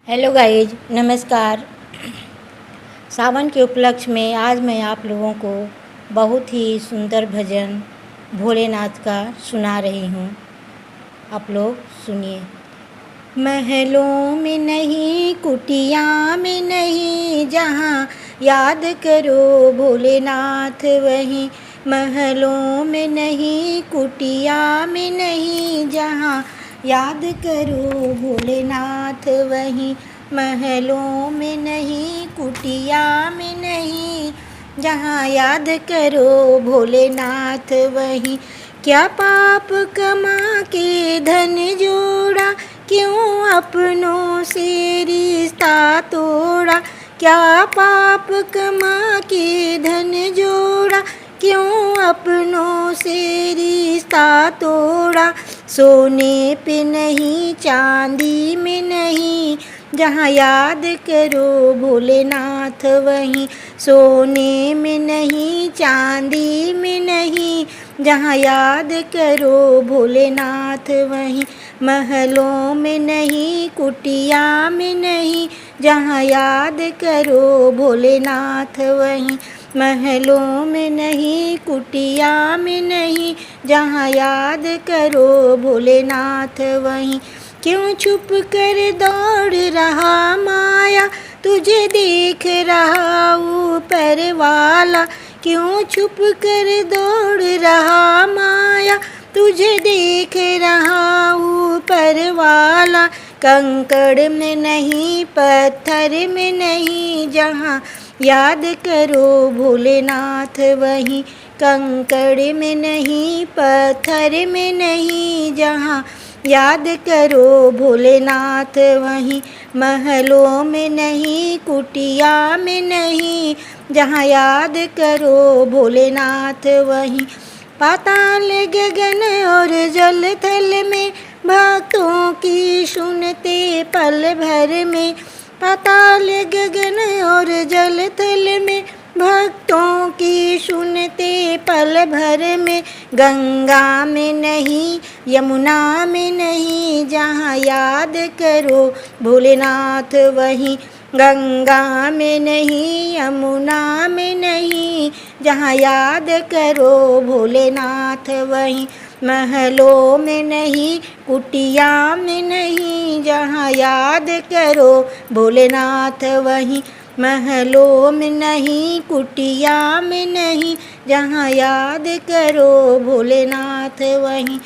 Hello guys, नमस्कार। सावन के उपलक्ष्य में आज मैं आप लोगों को बहुत ही सुंदर भजन भोलेनाथ का सुना रही हूँ। आप लोग सुनिए। महलों में नहीं, कुटिया में नहीं, जहाँ याद करो भोलेनाथ वहीं। महलों में नहीं, कुटिया में नहीं, जहाँ याद करो भोलेनाथ वहीं। महलों में नहीं, कुटिया में नहीं, जहाँ याद करो भोलेनाथ वहीं। क्या पाप कमा के धन जोड़ा, क्यों अपनों से रिश्ता तोड़ा। क्या पाप कमा के धन जोड़ा, क्यों अपनों से रिश्ता तोड़ा। सोने पे नहीं, चांदी में नहीं, जहाँ याद करो भोलेनाथ वहीं। सोने में नहीं, चांदी में नहीं, जहाँ याद करो भोलेनाथ वहीं। महलों में नहीं, कुटिया में नहीं, जहाँ याद करो भोलेनाथ वहीं। महलों में नहीं, कुटिया में नहीं, जहाँ याद करो भोलेनाथ वहीं। क्यों छुप कर दौड़ रहा माया, तुझे देख रहा ऊपर वाला। क्यों छुप कर दौड़ रहा माया, तुझे देख रहा ऊपर वाला। कंकड़ में नहीं, पत्थर में नहीं, जहाँ याद करो भोलेनाथ वहीं। कंकड़ में नहीं, पत्थर में नहीं, जहाँ याद करो भोलेनाथ वहीं। महलों में नहीं, कुटिया में नहीं, जहाँ याद करो भोलेनाथ वहीं। पाताल गगन और जल थल में, भक्तों की सुनते पल भर में। पाताल गगन और जल थल में, भक्तों की सुनते पल भर में। गंगा में नहीं, यमुना में नहीं, जहाँ याद करो भोलेनाथ वहीं। गंगा में नहीं, यमुना में नहीं, जहाँ याद करो भोलेनाथ वहीं। महलों में नहीं, कुटिया में नहीं, जहाँ याद करो भोलेनाथ वहीं। महलों में नहीं, कुटिया में नहीं, जहाँ याद करो भोलेनाथ वहीं।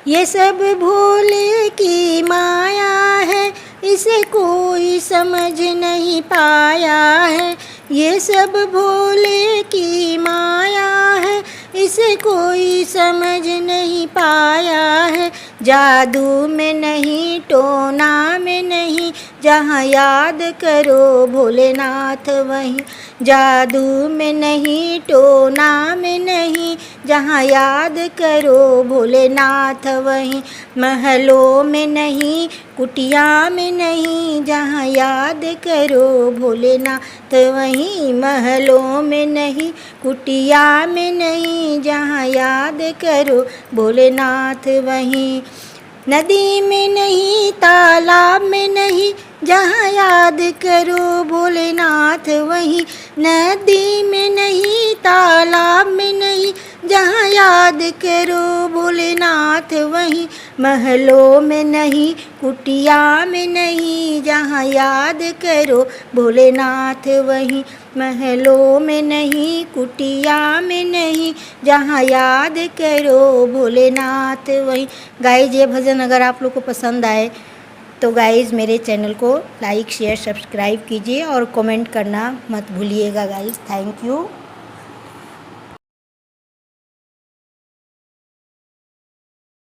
ये सब भोले की माया है, इसे कोई समझ नहीं पाया है। ये सब भोले की माया है, इसे कोई समझ नहीं पाया है। जादू में नहीं, टोना में नहीं, जहाँ याद करो भोलेनाथ वहीं। जादू में नहीं, टोना में नहीं, जहाँ याद करो भोलेनाथ वहीं। महलों में नहीं, कुटिया में नहीं, जहाँ याद करो भोलेनाथ वहीं। महलों में नहीं, कुटिया में नहीं, जहाँ याद करो भोलेनाथ वहीं। नदी में नहीं, तालाब में नहीं, जहाँ याद करो भोलेनाथ वहीं। नदी में नहीं, तालाब में नहीं, जहाँ याद करो भोलेनाथ वहीं। महलों में नहीं, कुटिया में नहीं, जहाँ याद करो भोलेनाथ वहीं। महलों में नहीं, कुटिया में नहीं, जहाँ याद करो भोलेनाथ वहीं। गाइज, ये भजन अगर आप लोग को पसंद आए तो गाइज मेरे चैनल को लाइक शेयर सब्सक्राइब कीजिए और कमेंट करना मत भूलिएगा गाइज। Thank you.